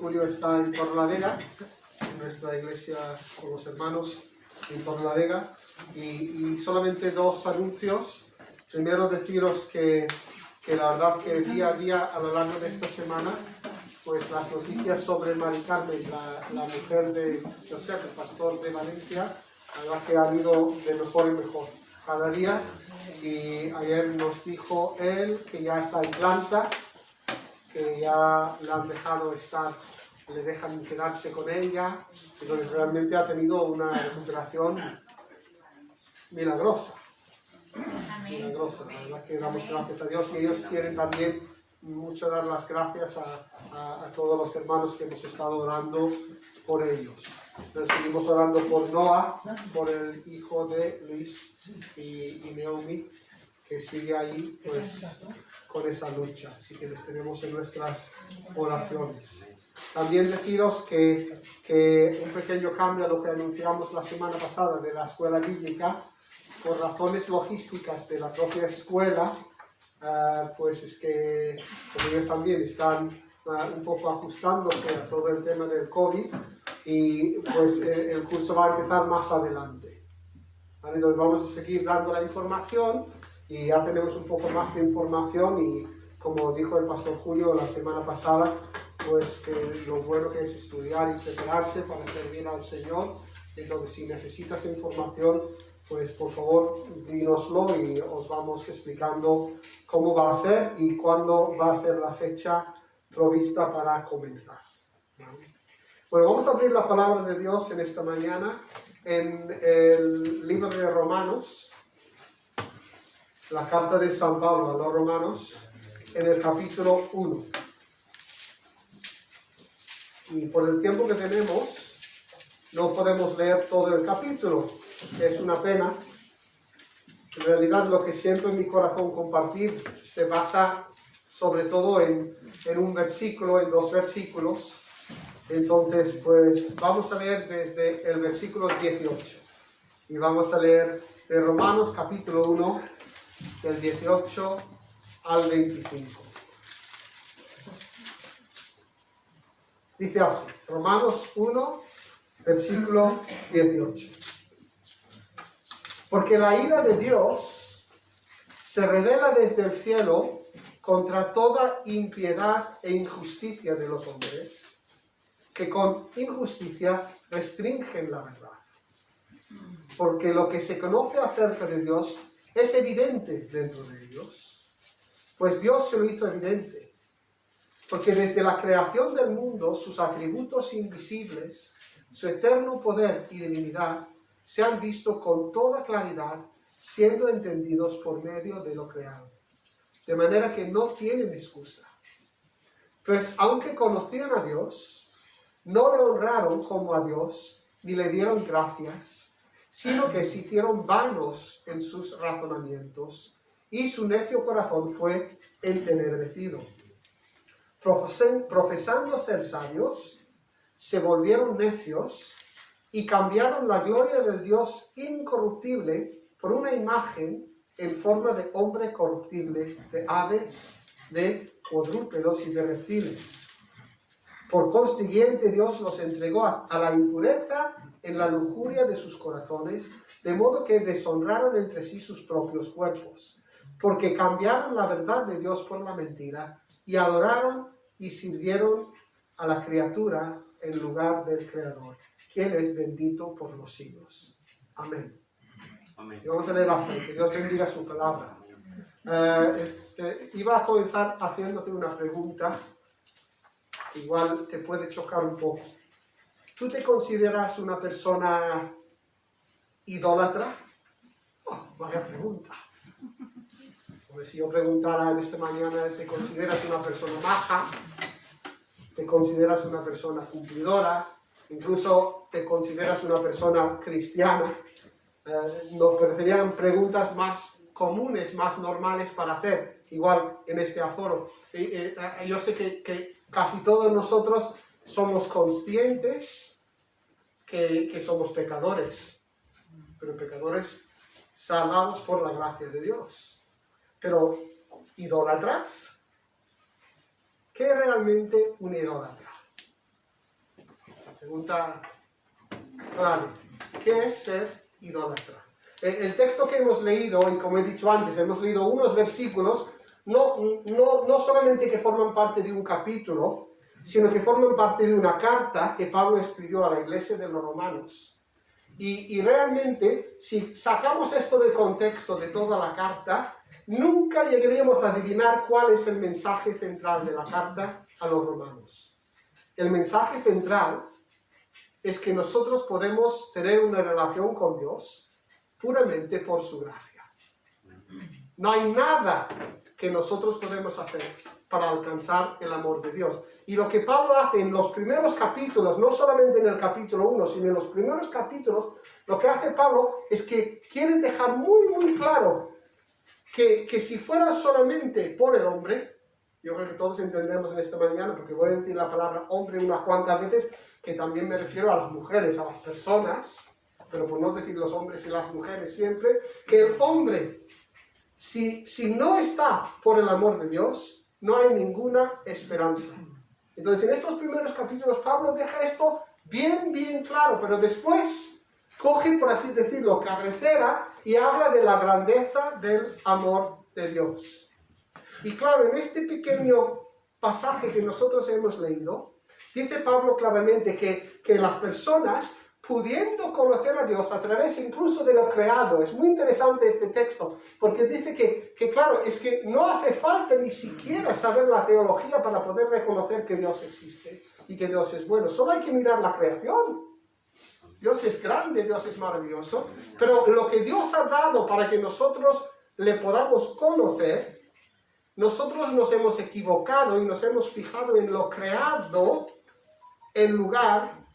Julio está en Torrelavega, en nuestra iglesia con los hermanos en Torrelavega, y solamente dos anuncios. Primero deciros que la verdad que día a día a lo largo de esta semana, pues las noticias sobre Mari Carmen, la mujer de José, el pastor de Valencia, la verdad que ha ido de mejor en mejor cada día. Y ayer nos dijo él que ya está en planta, que ya le han dejado estar, le dejan quedarse con ella, y donde realmente ha tenido una recuperación milagrosa. Milagrosa, la verdad que damos gracias a Dios, y ellos quieren también mucho dar las gracias a todos los hermanos que hemos estado orando por ellos. Entonces seguimos orando por Noah, por el hijo de Luis y Naomi, que sigue ahí pues con esa lucha, así que les tenemos en nuestras oraciones. También deciros que un pequeño cambio a lo que anunciamos la semana pasada de la escuela bíblica, por razones logísticas de la propia escuela, pues es que como ellos también están un poco ajustándose a todo el tema del COVID, y pues el curso va a empezar más adelante. ¿Vale? Entonces vamos a seguir dando la información, y ya tenemos un poco más de información, y como dijo el pastor Julio la semana pasada, pues que lo bueno que es estudiar y prepararse para servir al Señor. Entonces si necesitas información, pues por favor dínoslo y os vamos explicando cómo va a ser y cuándo va a ser la fecha provista para comenzar. ¿Vale? Bueno, vamos a abrir la palabra de Dios en esta mañana en el libro de Romanos, la carta de San Pablo a los Romanos, en el capítulo 1. Y por el tiempo que tenemos, no podemos leer todo el capítulo, que es una pena. En realidad lo que siento en mi corazón compartir se basa sobre todo en un versículo, en dos versículos. Entonces, pues vamos a leer desde el versículo 18. Y vamos a leer de Romanos capítulo 1, del 18 al 25. Dice así, Romanos 1, versículo 18. Porque la ira de Dios se revela desde el cielo contra toda impiedad e injusticia de los hombres, que con injusticia restringen la verdad. Porque lo que se conoce acerca de Dios es evidente dentro de ellos, pues Dios se lo hizo evidente. Porque desde la creación del mundo, sus atributos invisibles, su eterno poder y divinidad, se han visto con toda claridad, siendo entendidos por medio de lo creado. De manera que no tienen excusa. Pues aunque conocían a Dios, no le honraron como a Dios, ni le dieron gracias, sino que se hicieron vanos en sus razonamientos, y su necio corazón fue entenebrecido. Profesando ser sabios, se volvieron necios y cambiaron la gloria del Dios incorruptible por una imagen en forma de hombre corruptible, de aves, de cuadrúpedos y de reptiles. Por consiguiente, Dios los entregó a la impureza en la lujuria de sus corazones, de modo que deshonraron entre sí sus propios cuerpos, porque cambiaron la verdad de Dios por la mentira, y adoraron y sirvieron a la criatura en lugar del Creador, quien es bendito por los siglos. Amén. Amén. Y vamos a leer hasta que Dios bendiga su palabra. Iba a comenzar haciéndote una pregunta, igual te puede chocar un poco. ¿Tú te consideras una persona idólatra? Oh, vaya pregunta. Pues si yo preguntara en esta mañana, ¿te consideras una persona maja? ¿Te consideras una persona cumplidora? Incluso ¿te consideras una persona cristiana? Nos parecerían preguntas más comunes, más normales para hacer, igual en este aforo. Yo sé que casi todos nosotros somos conscientes que somos pecadores, pero pecadores salvados por la gracia de Dios. Pero, ¿idólatras? ¿Qué es realmente un idólatra? Pregunta clave. ¿Qué es ser idólatra? El texto que hemos leído, y como he dicho antes, hemos leído unos versículos, no solamente que forman parte de un capítulo, sino que forman parte de una carta que Pablo escribió a la iglesia de los romanos. Y realmente, si sacamos esto del contexto de toda la carta, nunca llegaríamos a adivinar cuál es el mensaje central de la carta a los romanos. El mensaje central es que nosotros podemos tener una relación con Dios puramente por su gracia. No hay nada que nosotros podemos hacer para alcanzar el amor de Dios. Y lo que Pablo hace en los primeros capítulos, no solamente en el capítulo 1, sino en los primeros capítulos, lo que hace Pablo es que quiere dejar muy claro que si fuera solamente por el hombre, yo creo que todos entendemos en esta mañana, porque voy a decir la palabra hombre unas cuantas veces, que también me refiero a las mujeres, a las personas, pero por no decir los hombres y las mujeres siempre, que el hombre, si no está por el amor de Dios, no hay ninguna esperanza. Entonces, en estos primeros capítulos, Pablo deja esto bien claro, pero después coge, por así decirlo, carretera y habla de la grandeza del amor de Dios. Y claro, en este pequeño pasaje que nosotros hemos leído, dice Pablo claramente que las personas, pudiendo conocer a Dios a través incluso de lo creado, es muy interesante este texto, porque dice que claro, es que no hace falta ni siquiera saber la teología para poder reconocer que Dios existe y que Dios es bueno, solo hay que mirar la creación. Dios es grande, Dios es maravilloso, pero lo que Dios ha dado para que nosotros le podamos conocer, nosotros nos hemos equivocado y nos hemos fijado en lo creado en lugar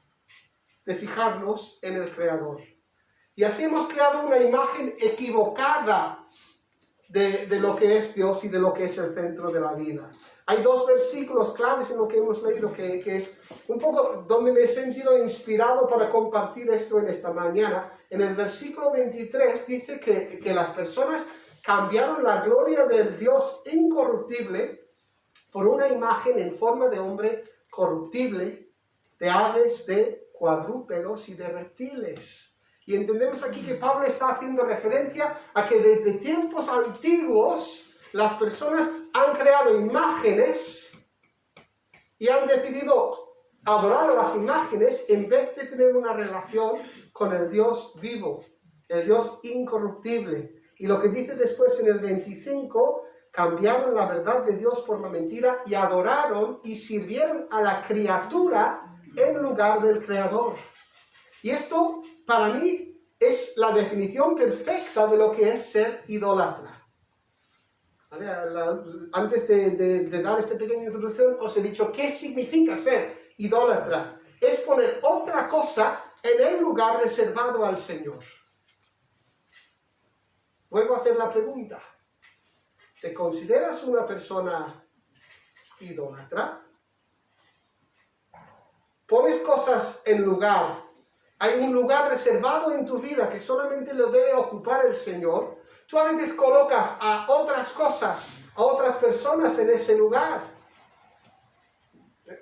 de fijarnos en el Creador. Y así hemos creado una imagen equivocada de lo que es Dios y de lo que es el centro de la vida. Hay dos versículos claves en lo que hemos leído que es un poco donde me he sentido inspirado para compartir esto en esta mañana. En el versículo 23 dice que las personas cambiaron la gloria del Dios incorruptible por una imagen en forma de hombre corruptible, de aves, de cuadrúpedos y de reptiles. Y entendemos aquí que Pablo está haciendo referencia a que desde tiempos antiguos las personas han creado imágenes y han decidido adorar a las imágenes en vez de tener una relación con el Dios vivo, el Dios incorruptible. Y lo que dice después en el 25, cambiaron la verdad de Dios por la mentira y adoraron y sirvieron a la criatura en lugar del Creador. Y esto, para mí, es la definición perfecta de lo que es ser idólatra. ¿Vale? Antes de dar esta pequeña introducción, os he dicho qué significa ser idólatra. Es poner otra cosa en el lugar reservado al Señor. Vuelvo a hacer la pregunta. ¿Te consideras una persona idólatra? Pones cosas en lugar. Hay un lugar reservado en tu vida que solamente lo debe ocupar el Señor. Tú a veces colocas a otras cosas, a otras personas en ese lugar.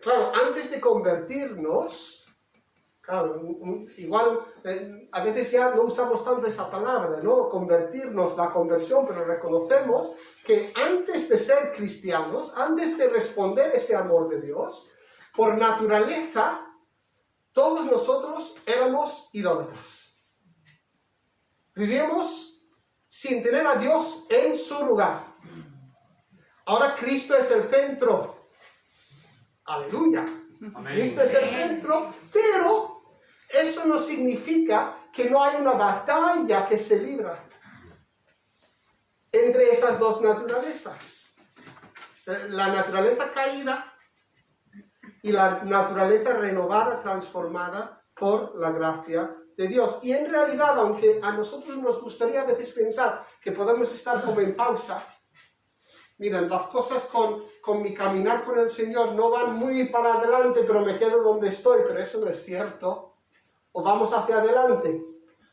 Claro, antes de convertirnos, claro, igual a veces ya no usamos tanto esa palabra, ¿no? Convertirnos, la conversión, pero reconocemos que antes de ser cristianos, antes de responder ese amor de Dios, por naturaleza, todos nosotros éramos idólatras. Vivíamos sin tener a Dios en su lugar. Ahora Cristo es el centro. Aleluya. Amén. Cristo es el centro, pero eso no significa que no hay una batalla que se libra entre esas dos naturalezas. La naturaleza caída y la naturaleza renovada, transformada por la gracia de Dios. Y en realidad, aunque a nosotros nos gustaría a veces pensar que podemos estar como en pausa, miren, las cosas con mi caminar con el Señor no van muy para adelante, pero me quedo donde estoy, pero eso no es cierto. O vamos hacia adelante,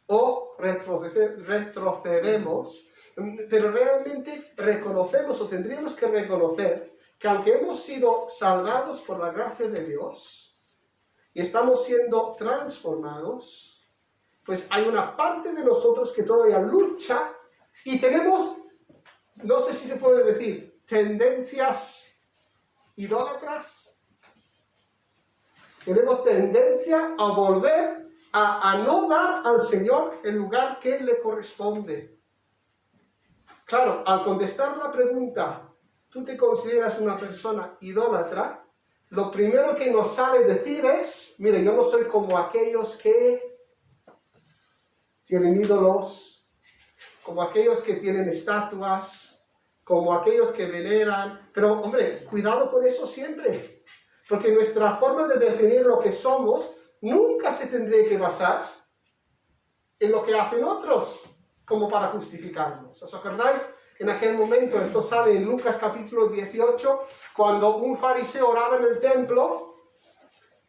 o retrocedemos, pero realmente reconocemos, o tendríamos que reconocer, que aunque hemos sido salvados por la gracia de Dios, y estamos siendo transformados, pues hay una parte de nosotros que todavía lucha y tenemos, no sé si se puede decir, tendencias idólatras. Tenemos tendencia a volver a no dar al Señor el lugar que le corresponde. Claro, al contestar la pregunta, ¿tú te consideras una persona idólatra? Lo primero que nos sale decir es, mire, yo no soy como aquellos que tienen ídolos, como aquellos que tienen estatuas, como aquellos que veneran. Pero, hombre, cuidado con eso siempre, porque nuestra forma de definir lo que somos nunca se tendría que basar en lo que hacen otros, como para justificarnos. ¿Os acordáis? En aquel momento, esto sale en Lucas capítulo 18, cuando un fariseo oraba en el templo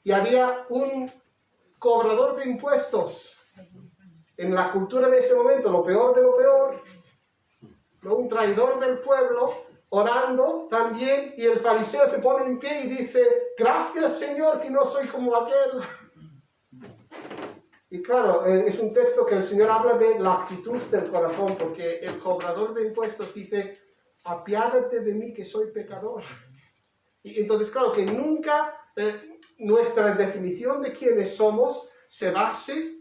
y había un cobrador de impuestos. En la cultura de ese momento, lo peor de lo peor, ¿no? Un traidor del pueblo, orando también, y el fariseo se pone en pie y dice, gracias Señor que no soy como aquel. Y claro, es un texto que el Señor habla de la actitud del corazón, porque el cobrador de impuestos dice, apiádate de mí que soy pecador. Y entonces, claro, que nunca nuestra definición de quiénes somos se base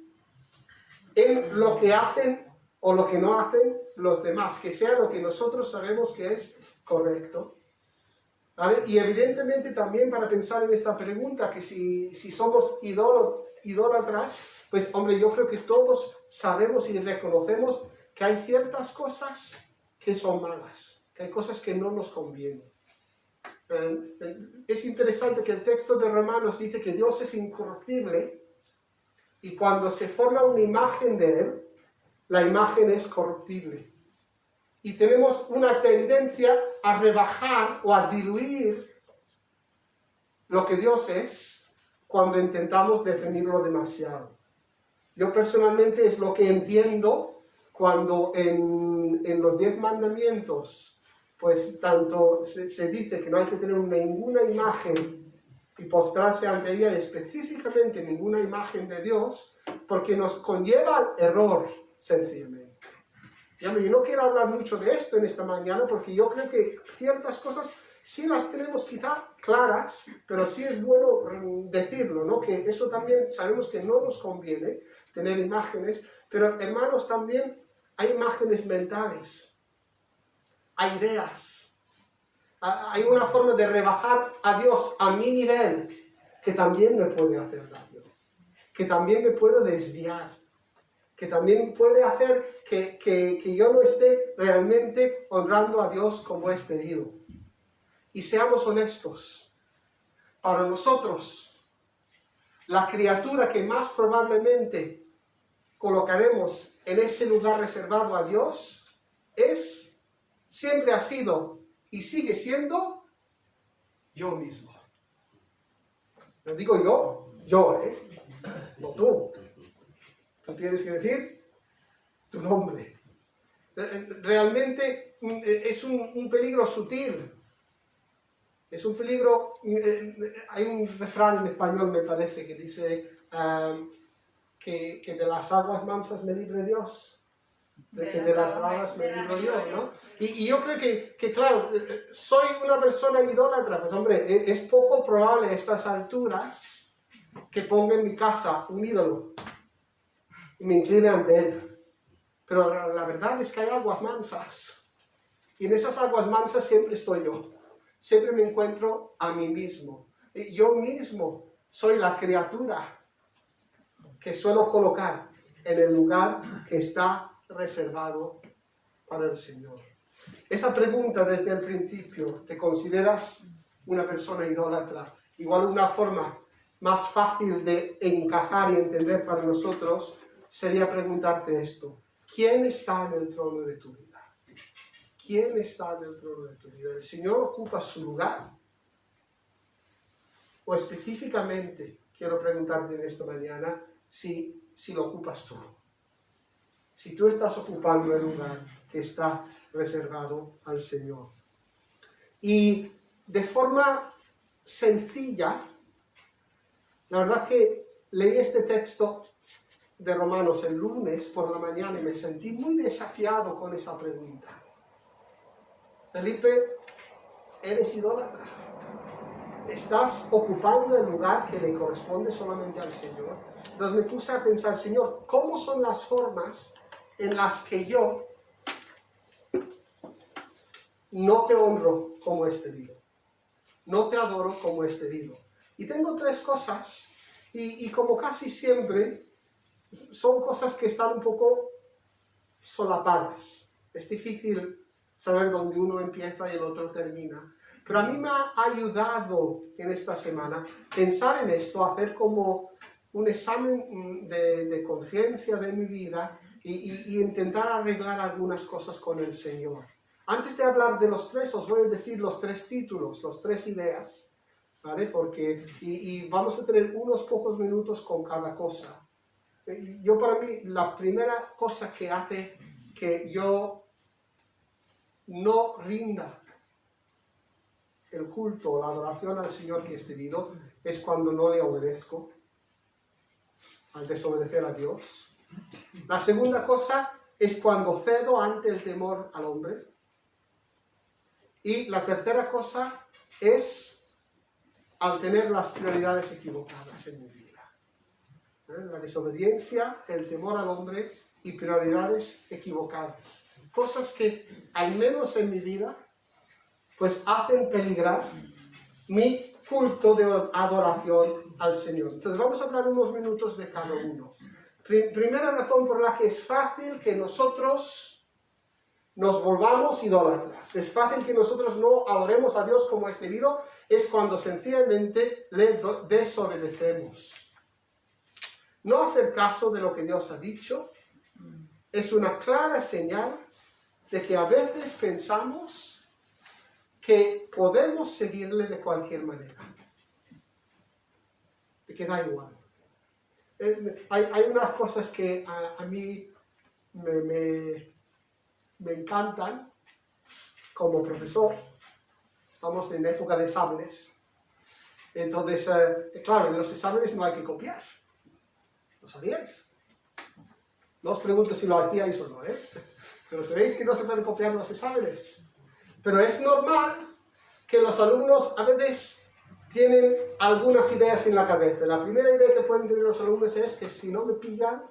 en lo que hacen o lo que no hacen los demás, que sea lo que nosotros sabemos que es correcto. ¿Vale? Y evidentemente también para pensar en esta pregunta, que si somos idólatras, pues hombre, yo creo que todos sabemos y reconocemos que hay ciertas cosas que son malas, que hay cosas que no nos convienen. Es interesante que el texto de Romanos dice que Dios es incorruptible y cuando se forma una imagen de Él, la imagen es corruptible. Y tenemos una tendencia a rebajar o a diluir lo que Dios es cuando intentamos definirlo demasiado. Yo personalmente es lo que entiendo cuando en los 10 mandamientos, pues tanto se dice que no hay que tener ninguna imagen y postrarse ante ella, específicamente ninguna imagen de Dios, porque nos conlleva al error, sencillamente. Yo no quiero hablar mucho de esto en esta mañana, porque yo creo que ciertas cosas sí las tenemos quizá claras, pero sí es bueno decirlo, ¿no? Que eso también sabemos que no nos conviene, tener imágenes, pero hermanos, también hay imágenes mentales, hay ideas, hay una forma de rebajar a Dios a mi nivel que también me puede hacer daño, que también me puede desviar, que también puede hacer que yo no esté realmente honrando a Dios como es debido. Y seamos honestos, para nosotros, la criatura que más probablemente colocaremos en ese lugar reservado a Dios siempre ha sido y sigue siendo yo mismo. No digo yo, no tú. Tú tienes que decir tu nombre. Realmente es un peligro sutil. Es un peligro. Hay un refrán en español, me parece, que dice que de las aguas mansas me libre Dios, que de las bravas me libro yo, ¿no? Y yo creo que claro, soy una persona idólatra, pues hombre, es poco probable a estas alturas que ponga en mi casa un ídolo y me incline ante él. Pero la verdad es que hay aguas mansas. Y en esas aguas mansas siempre estoy yo. Siempre me encuentro a mí mismo. Y yo mismo soy la criatura que suelo colocar en el lugar que está reservado para el Señor. Esa pregunta desde el principio, ¿te consideras una persona idólatra? Igual una forma más fácil de encajar y entender para nosotros sería preguntarte esto. ¿Quién está en el trono de tu vida? ¿Quién está en el trono de tu vida? ¿El Señor ocupa su lugar? O específicamente, quiero preguntarte en esta mañana, si lo ocupas tú. Si tú estás ocupando el lugar que está reservado al Señor. Y de forma sencilla, La verdad que leí este texto de Romanos el lunes por la mañana y me sentí muy desafiado con esa pregunta. Felipe, ¿eres idólatra? ¿Estás ocupando el lugar que le corresponde solamente al Señor? Entonces me puse a pensar, Señor, ¿cómo son las formas en las que yo no te honro como es debido? No te adoro como es debido. Y tengo tres cosas, y como casi siempre, son cosas que están un poco solapadas. Es difícil saber dónde uno empieza y el otro termina. Pero a mí me ha ayudado en esta semana pensar en esto, hacer como un examen de conciencia de mi vida y intentar arreglar algunas cosas con el Señor. Antes de hablar de los tres, os voy a decir los tres títulos, las tres ideas, ¿vale? Porque, y vamos a tener unos pocos minutos con cada cosa. Yo para mí, la primera cosa que hace que yo no rinda el culto, la adoración al Señor que es debido, es cuando no le obedezco, al desobedecer a Dios. La segunda cosa es cuando cedo ante el temor al hombre. Y la tercera cosa es al tener las prioridades equivocadas en mi vida. La desobediencia, el temor al hombre y prioridades equivocadas. Cosas que, al menos en mi vida, pues hacen peligrar mi culto de adoración al Señor. Entonces vamos a hablar unos minutos de cada uno. Primera razón por la que es fácil que nosotros nos volvamos idólatras. Es fácil que nosotros no adoremos a Dios como es debido, es cuando sencillamente le desobedecemos. No hacer caso de lo que Dios ha dicho es una clara señal de que a veces pensamos que podemos seguirle de cualquier manera. De que da igual. Hay unas cosas que a mí me encantan como profesor. Estamos en época de exámenes. Entonces, claro, en los exámenes no hay que copiar. ¿Lo sabíais? No os pregunto si lo hacíais o no, ¿eh? Pero sabéis que no se puede copiar en los exámenes. Pero es normal que los alumnos a veces tienen algunas ideas en la cabeza. La primera idea que pueden tener los alumnos es que si no me pillan...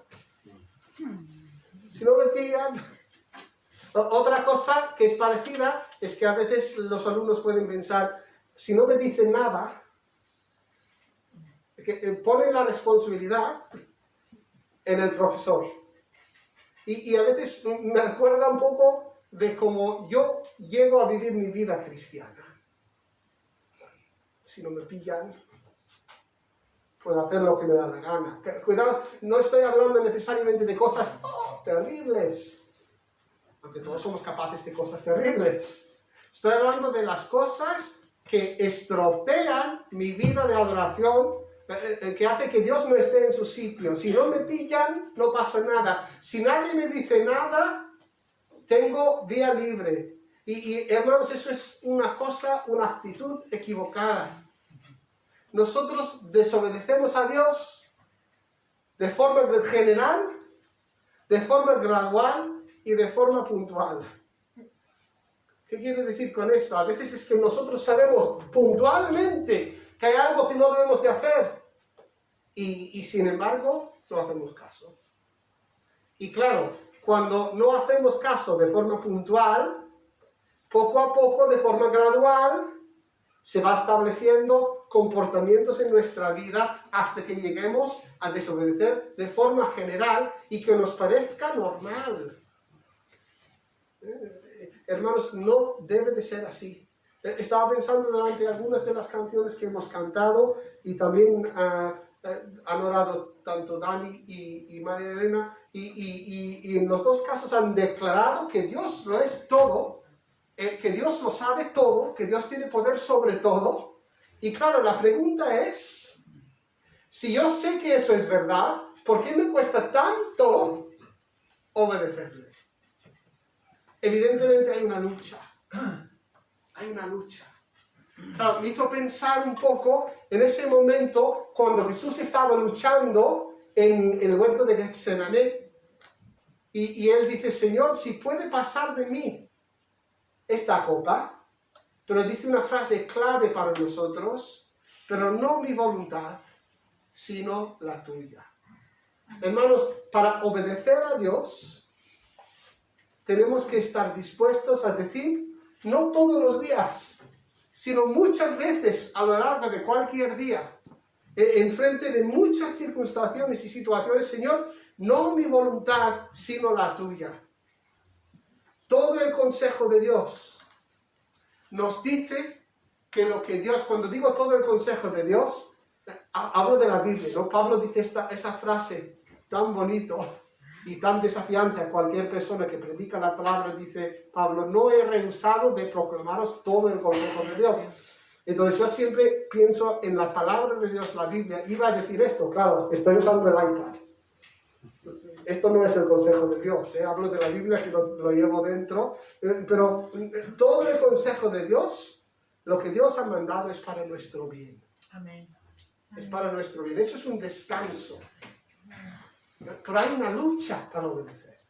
Otra cosa que es parecida es que a veces los alumnos pueden pensar, si no me dicen nada, que ponen la responsabilidad en el profesor. Y a veces me recuerda un poco de cómo yo llego a vivir mi vida cristiana. Si no me pillan, puedo hacer lo que me da la gana. Cuidado, no estoy hablando necesariamente de cosas terribles, aunque todos somos capaces de cosas terribles. Estoy hablando de las cosas que estropean mi vida de adoración, que hace que Dios no esté en su sitio. Si no me pillan, no pasa nada. Si nadie me dice nada, tengo vía libre. Y hermanos, eso es una cosa, una actitud equivocada. Nosotros desobedecemos a Dios de forma general, de forma gradual y de forma puntual. ¿Qué quiere decir con esto? A veces es que nosotros sabemos puntualmente que hay algo que no debemos de hacer y sin embargo no hacemos caso. Y claro, cuando no hacemos caso de forma puntual, poco a poco, de forma gradual, se va estableciendo comportamientos en nuestra vida hasta que lleguemos a desobedecer de forma general y que nos parezca normal. Hermanos, no debe de ser así. Estaba pensando durante algunas de las canciones que hemos cantado y también han orado tanto Dani y María Elena y en los dos casos han declarado que Dios lo es todo, que Dios lo sabe todo, que Dios tiene poder sobre todo. Y claro, la pregunta es, si yo sé que eso es verdad, ¿por qué me cuesta tanto obedecerle? Evidentemente hay una lucha. Hay una lucha. Claro, me hizo pensar un poco en ese momento cuando Jesús estaba luchando en el huerto de Getsemaní y él dice, Señor, si puede pasar de mí esta copa, pero dice una frase clave para nosotros, pero no mi voluntad, sino la tuya. Hermanos, para obedecer a Dios, tenemos que estar dispuestos a decir, no todos los días, sino muchas veces a lo largo de cualquier día, en frente de muchas circunstancias y situaciones, Señor, no mi voluntad, sino la tuya. Todo el consejo de Dios nos dice que lo que Dios, cuando digo todo el consejo de Dios, hablo de la Biblia, ¿no? Pablo dice esa frase tan bonito y tan desafiante a cualquier persona que predica la palabra, dice Pablo, no he rehusado de proclamaros todo el consejo de Dios. Entonces yo siempre pienso en la palabra de Dios, la Biblia, iba a decir esto, claro, estoy usando el iPad. Esto no es el consejo de Dios, hablo de la Biblia que lo llevo dentro, pero todo el consejo de Dios, lo que Dios ha mandado es para nuestro bien. Amén. Es para nuestro bien, eso es un descanso. Pero hay una lucha para obedecer.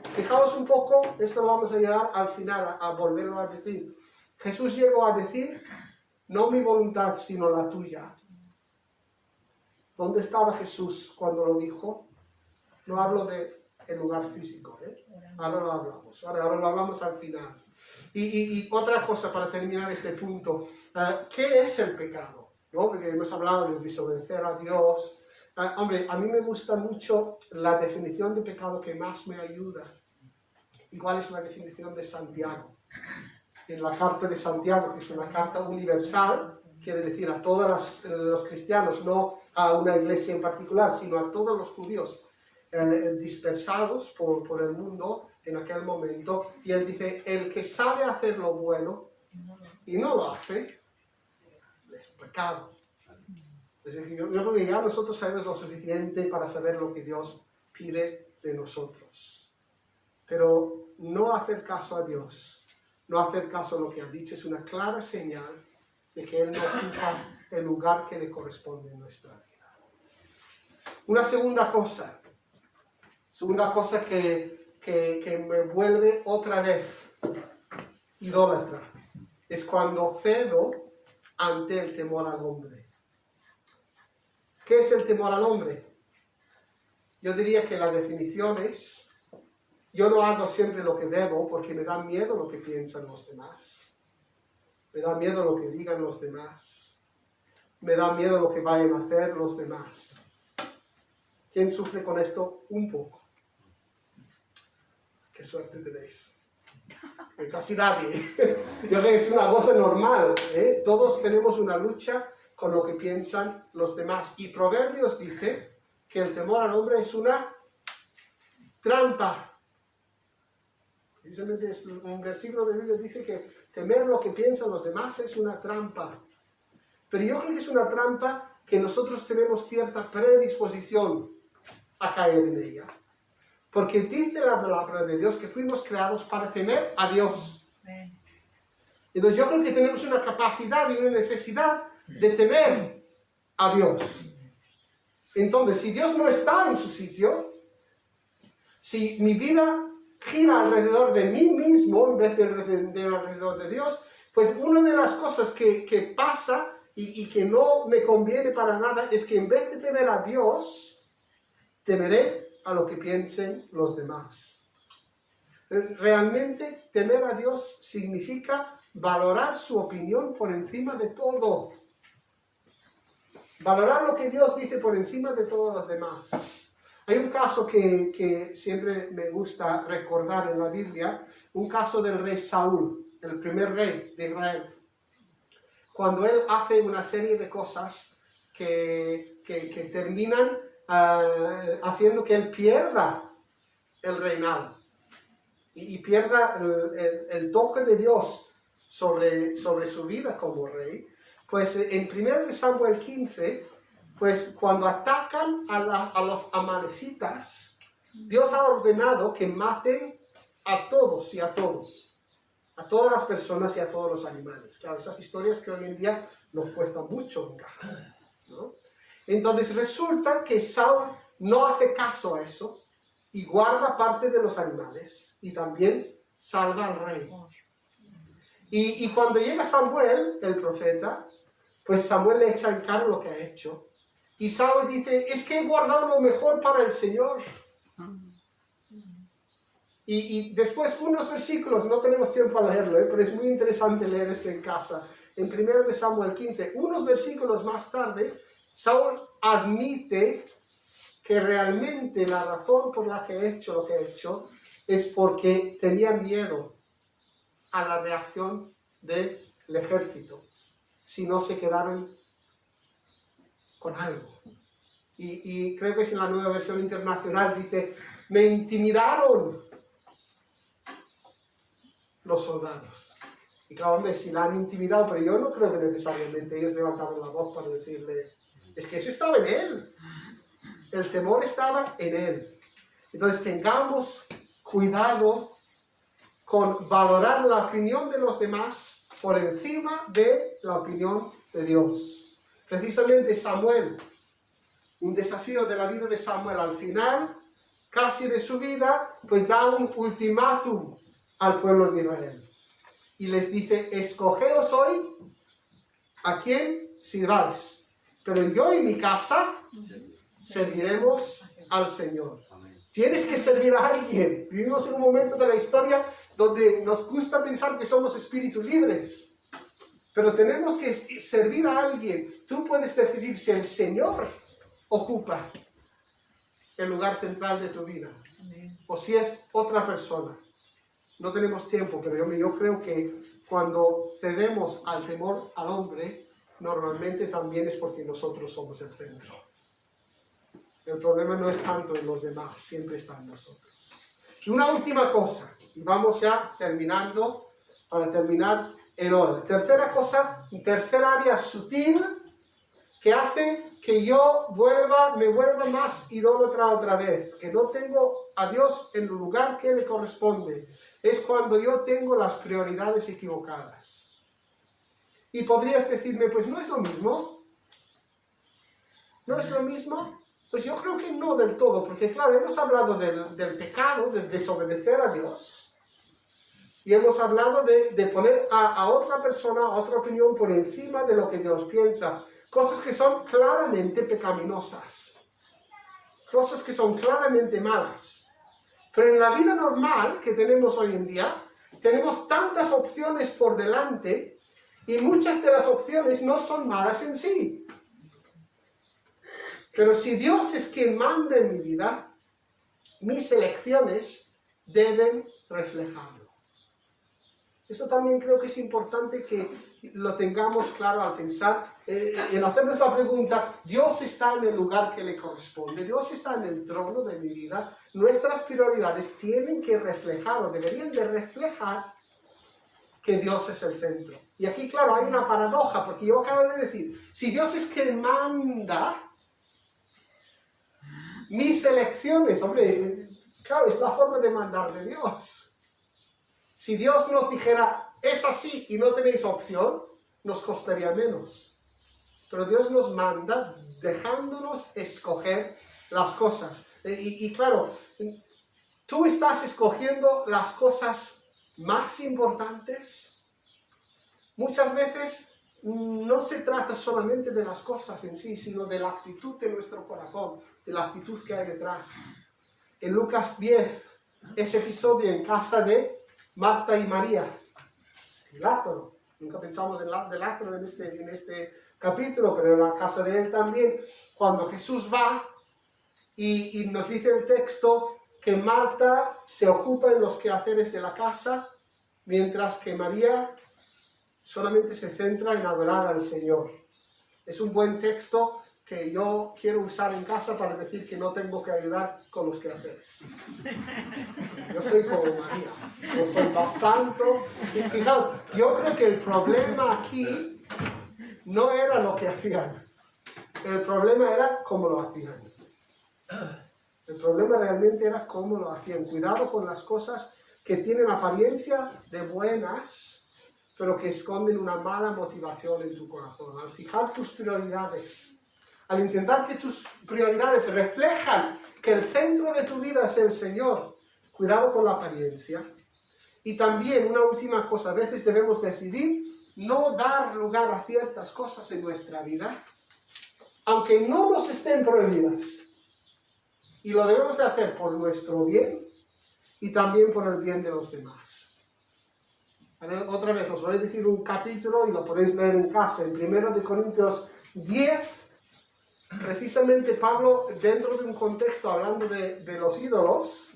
Fijaos un poco, esto lo vamos a llegar al final, a volverlo a decir. Jesús llegó a decir, no mi voluntad, sino la tuya. ¿Dónde estaba Jesús cuando lo dijo? No hablo del lugar físico, ahora lo hablamos, ahora lo hablamos al final. Y otra cosa para terminar este punto, ¿qué es el pecado? ¿No? Porque hemos hablado de desobedecer a Dios. Hombre, a mí me gusta mucho la definición de pecado que más me ayuda. Igual es la definición de Santiago. En la carta de Santiago, que es una carta universal, quiere decir a todos los cristianos, no a una iglesia en particular, sino a todos los judíos dispersados por el mundo en aquel momento. Y él dice, el que sabe hacer lo bueno y no lo hace, es pecado. Es decir, yo creo que ya nosotros sabemos lo suficiente para saber lo que Dios pide de nosotros. Pero no hacer caso a Dios, no hacer caso a lo que ha dicho, es una clara señal de que Él no ocupa el lugar que le corresponde en nuestra vida. Una segunda cosa que me vuelve otra vez idólatra, es cuando cedo ante el temor al hombre. ¿Qué es el temor al hombre? Yo diría que la definición es, yo no hago siempre lo que debo porque me da miedo lo que piensan los demás. Me da miedo lo que digan los demás. Me da miedo lo que vayan a hacer los demás. ¿Quién sufre con esto? Un poco. Qué suerte tenéis. Que casi nadie. Yo creo que es una cosa normal. Todos tenemos una lucha con lo que piensan los demás. Y Proverbios dice que el temor al hombre es una trampa. Precisamente es un versículo de Biblia dice que temer lo que piensan los demás es una trampa. Pero yo creo que es una trampa que nosotros tenemos cierta predisposición a caer en ella. Porque dice la palabra de Dios que fuimos creados para temer a Dios. Entonces yo creo que tenemos una capacidad y una necesidad de temer a Dios. Entonces, si Dios no está en su sitio, si mi vida gira alrededor de mí mismo en vez de alrededor de Dios, pues una de las cosas que pasa y que no me conviene para nada es que en vez de temer a Dios, temeré a lo que piensen los demás. Realmente temer a Dios significa valorar su opinión por encima de todo. Valorar lo que Dios dice por encima de todos los demás. Hay un caso que siempre me gusta recordar en la Biblia, un caso del rey Saúl, el primer rey de Israel. Cuando él hace una serie de cosas que terminan haciendo que él pierda el reinado y pierda el toque de Dios sobre su vida como rey. Pues en 1 Samuel 15, pues cuando atacan a los amalecitas, Dios ha ordenado que maten a todos y a todos. a todas las personas y a todos los animales. Claro, esas historias que hoy en día nos cuestan mucho encajar, ¿no? Entonces resulta que Saúl no hace caso a eso y guarda parte de los animales y también salva al rey. Y cuando llega Samuel, el profeta, pues Samuel le echa en cara lo que ha hecho. Y Saúl dice, es que he guardado lo mejor para el Señor. Y después unos versículos, no tenemos tiempo para leerlo, pero es muy interesante leer esto en casa. En 1 de Samuel 15, unos versículos más tarde, Saúl admite que realmente la razón por la que he hecho lo que he hecho es porque tenía miedo a la reacción del ejército, si no se quedaron con algo. Y creo que es en la Nueva Versión Internacional, dice, me intimidaron los soldados. Y claro, hombre, si la han intimidado, pero yo no creo que necesariamente ellos levantaron la voz para decirle, es que eso estaba en él. El temor estaba en él. Entonces tengamos cuidado con valorar la opinión de los demás por encima de la opinión de Dios. Precisamente Samuel, un desafío de la vida de Samuel al final, casi de su vida, pues da un ultimátum al pueblo de Israel. Y les dice, escogeos hoy a quién sirváis. Pero yo y mi casa serviremos al Señor. Tienes que servir a alguien. Vivimos en un momento de la historia donde nos gusta pensar que somos espíritus libres. Pero tenemos que servir a alguien. Tú puedes decidir si el Señor ocupa el lugar central de tu vida. O si es otra persona. No tenemos tiempo, pero yo creo que cuando cedemos al temor al hombre, normalmente también es porque nosotros somos el centro. El problema no es tanto en los demás, siempre está en nosotros. Y una última cosa, y vamos ya terminando, para terminar en hora. Tercera cosa, tercera área sutil que hace que yo me vuelva más idólatra otra vez, que no tengo a Dios en el lugar que le corresponde. Es cuando yo tengo las prioridades equivocadas. Y podrías decirme, pues no es lo mismo. ¿No es lo mismo? Pues yo creo que no del todo, porque claro, hemos hablado del pecado, de desobedecer a Dios. Y hemos hablado de poner a otra persona, a otra opinión por encima de lo que Dios piensa. Cosas que son claramente pecaminosas. Cosas que son claramente malas. Pero en la vida normal que tenemos hoy en día, tenemos tantas opciones por delante y muchas de las opciones no son malas en sí. Pero si Dios es quien manda en mi vida, mis elecciones deben reflejarlo. Eso también creo que es importante que lo tengamos claro al pensar, en hacernos la pregunta, ¿Dios está en el lugar que le corresponde? ¿Dios está en el trono de mi vida? Nuestras prioridades tienen que reflejar o deberían de reflejar que Dios es el centro. Y aquí, claro, hay una paradoja, porque yo acabo de decir, si Dios es quien manda, mis elecciones, hombre, claro, es la forma de mandar de Dios. Si Dios nos dijera, es así y no tenéis opción, nos costaría menos. Pero Dios nos manda dejándonos escoger las cosas. Y claro, tú estás escogiendo las cosas más importantes. Muchas veces no se trata solamente de las cosas en sí, sino de la actitud de nuestro corazón, de la actitud que hay detrás. En Lucas 10, ese episodio en casa de Marta y María, y Lázaro. Nunca pensamos de Lázaro en este capítulo, pero en la casa de él también. Cuando Jesús va y nos dice el texto que Marta se ocupa en los quehaceres de la casa, mientras que María solamente se centra en adorar al Señor. Es un buen texto que yo quiero usar en casa para decir que no tengo que ayudar con los quehaceres. Yo soy como María, yo soy más santo. Y fijaos, yo creo que el problema aquí no era lo que hacían, el problema era cómo lo hacían. El problema realmente era cómo lo hacían. Cuidado con las cosas que tienen apariencia de buenas, pero que esconden una mala motivación en tu corazón. Al fijar tus prioridades, al intentar que tus prioridades reflejan que el centro de tu vida es el Señor, cuidado con la apariencia. Y también una última cosa, a veces debemos decidir no dar lugar a ciertas cosas en nuestra vida, aunque no nos estén prohibidas. Y lo debemos de hacer por nuestro bien y también por el bien de los demás. Otra vez os voy a decir un capítulo y lo podéis leer en casa, en 1 Corintios 10, precisamente Pablo, dentro de un contexto hablando de los ídolos,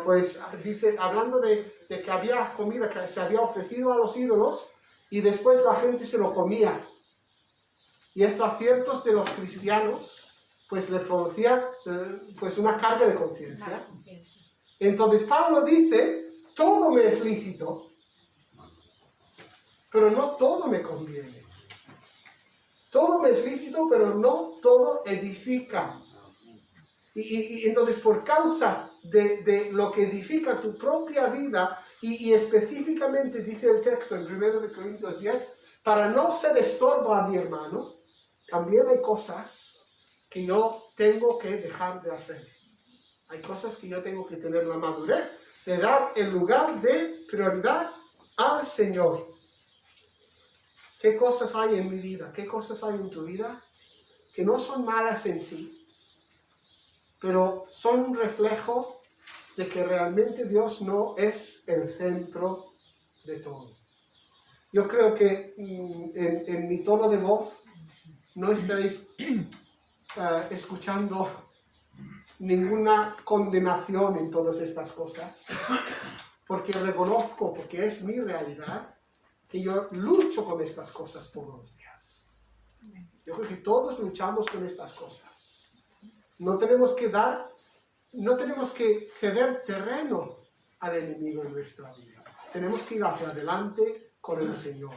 pues dice, hablando de que había comida que se había ofrecido a los ídolos y después la gente se lo comía. Y esto a ciertos de los cristianos pues le producía pues una carga de conciencia. Entonces Pablo dice, todo me es lícito, pero no todo me conviene. Todo me es lícito, pero no todo edifica. Y entonces por causa de lo que edifica tu propia vida, y específicamente dice el texto en 1 Corintios 10, para no ser estorbo a mi hermano, también hay cosas que yo tengo que dejar de hacer. Hay cosas que yo tengo que tener la madurez de dar el lugar de prioridad al Señor. ¿Qué cosas hay en mi vida? ¿Qué cosas hay en tu vida? Que no son malas en sí, pero son un reflejo de que realmente Dios no es el centro de todo. Yo creo que en mi tono de voz no estáis escuchando ninguna condenación en todas estas cosas, porque reconozco, porque es mi realidad, que yo lucho con estas cosas todos los días. Yo creo que todos luchamos con estas cosas. No tenemos que ceder terreno al enemigo en nuestra vida. Tenemos que ir hacia adelante con el Señor.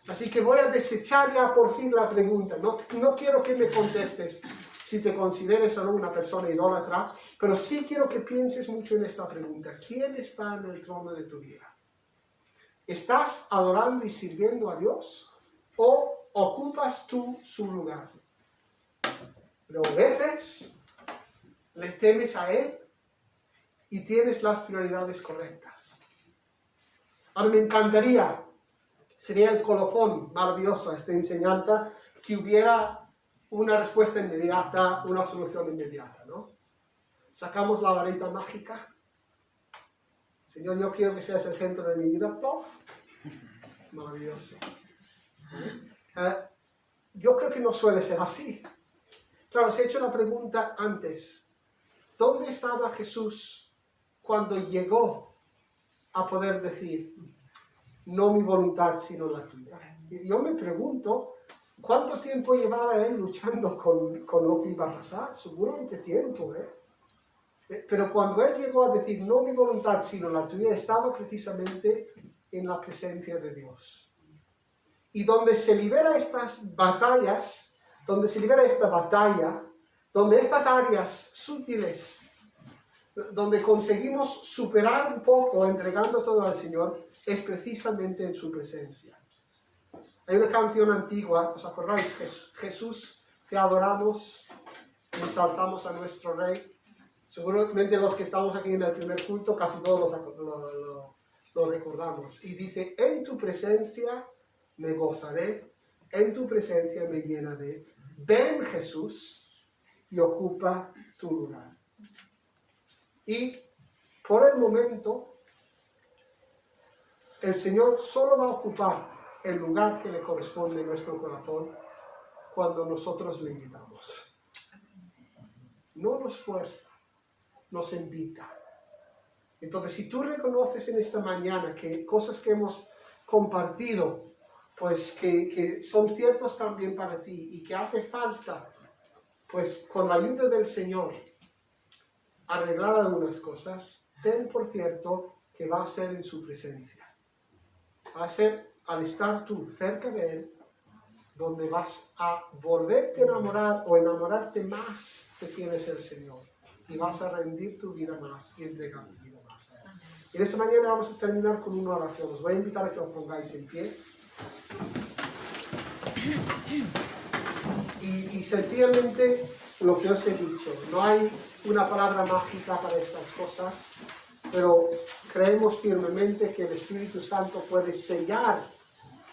Así que voy a desechar ya por fin la pregunta. No quiero que me contestes si te consideres o no una persona idólatra, pero sí quiero que pienses mucho en esta pregunta. ¿Quién está en el trono de tu vida? ¿Estás adorando y sirviendo a Dios o ocupas tú su lugar? ¿Le obedeces? ¿Le temes a Él? ¿Y tienes las prioridades correctas? Ahora me encantaría, sería el colofón maravilloso esta enseñanza, que hubiera una respuesta inmediata, una solución inmediata, ¿no? Sacamos la varita mágica. Señor, yo quiero que seas el centro de mi vida. ¡Pum! Maravilloso. Yo creo que no suele ser así. Claro, se ha hecho la pregunta antes. ¿Dónde estaba Jesús cuando llegó a poder decir, no mi voluntad sino la tuya? Y yo me pregunto, ¿cuánto tiempo llevaba él luchando con lo que iba a pasar? Seguramente tiempo, Pero cuando él llegó a decir, no mi voluntad sino la tuya, estaba precisamente en la presencia de Dios. Y donde se libera estas batallas, donde se libera esta batalla, donde estas áreas sutiles, donde conseguimos superar un poco entregando todo al Señor, es precisamente en su presencia. Hay una canción antigua, ¿os acordáis? Jesús, te adoramos, exaltamos a nuestro Rey. Seguramente los que estamos aquí en el primer culto, casi todos lo recordamos. Y dice, en tu presencia me gozaré, en tu presencia me llenaré. Ven Jesús y ocupa tu lugar. Y por el momento, el Señor solo va a ocupar el lugar que le corresponde en nuestro corazón cuando nosotros le invitamos. No nos fuerza, nos invita. Entonces, si tú reconoces en esta mañana que cosas que hemos compartido, pues que son ciertos también para ti y que hace falta, pues con la ayuda del Señor, arreglar algunas cosas, ten por cierto que va a ser en su presencia. Va a ser al estar tú cerca de Él, donde vas a volverte a enamorar o enamorarte más de quién es el Señor. Y vas a rendir tu vida más y entregar tu vida más a Él. Y en esta mañana vamos a terminar con una oración. Os voy a invitar a que os pongáis en pie. Y sencillamente lo que os he dicho, no hay una palabra mágica para estas cosas, pero creemos firmemente que el Espíritu Santo puede sellar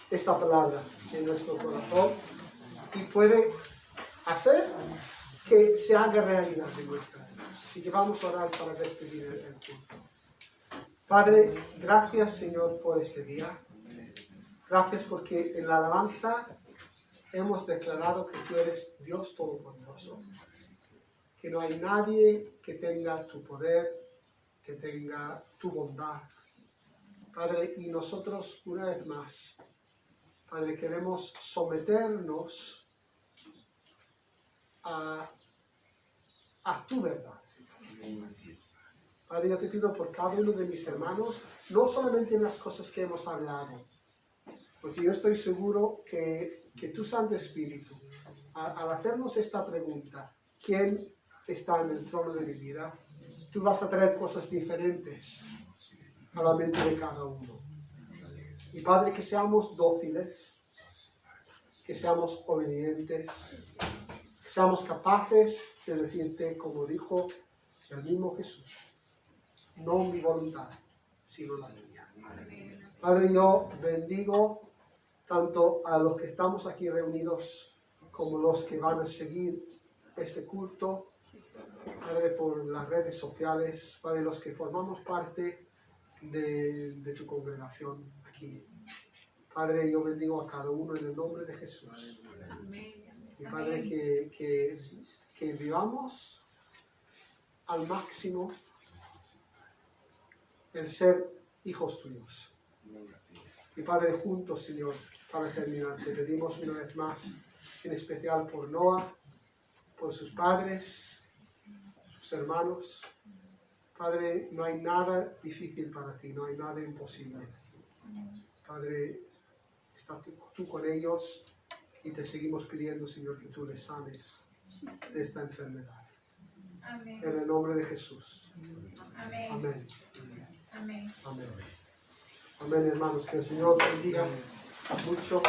esta palabra en nuestro corazón y puede hacer que se haga realidad en nuestra vida. Así que vamos a orar para despedir el culto. Padre, gracias Señor por este día. Gracias porque en la alabanza hemos declarado que tú eres Dios Todopoderoso, que no hay nadie que tenga tu poder, que tenga tu bondad. Padre, y nosotros una vez más, Padre, queremos someternos a tu verdad, Señor. Padre, yo te pido por cada uno de mis hermanos, no solamente en las cosas que hemos hablado, porque yo estoy seguro que tu Santo Espíritu, al hacernos esta pregunta, ¿quién está en el trono de mi vida? Tú vas a traer cosas diferentes a la mente de cada uno. Y Padre, que seamos dóciles, que seamos obedientes, que seamos capaces de decirte, como dijo el mismo Jesús, no mi voluntad, sino la tuya. Padre, yo bendigo tanto a los que estamos aquí reunidos como los que van a seguir este culto, Padre, por las redes sociales, Padre, los que formamos parte de tu congregación aquí. Padre, yo bendigo a cada uno en el nombre de Jesús. Y Padre, que vivamos al máximo el ser hijos tuyos. Y Padre, juntos, Señor, para terminar, te pedimos una vez más, en especial por Noah, por sus padres, sus hermanos. Padre, no hay nada difícil para ti, no hay nada imposible. Padre, está tú con ellos y te seguimos pidiendo, Señor, que tú les sanes de esta enfermedad. Amén. En el nombre de Jesús. Amén. Amén. Amén. Amén. Amén, hermanos. Que el Señor te bendiga mucho.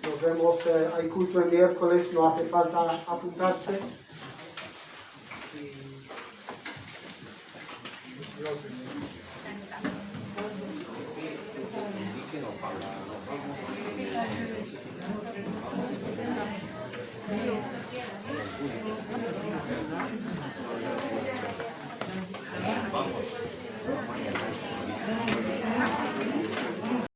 Nos vemos. Hay culto el miércoles, no hace falta apuntarse. Y Dios bendiga.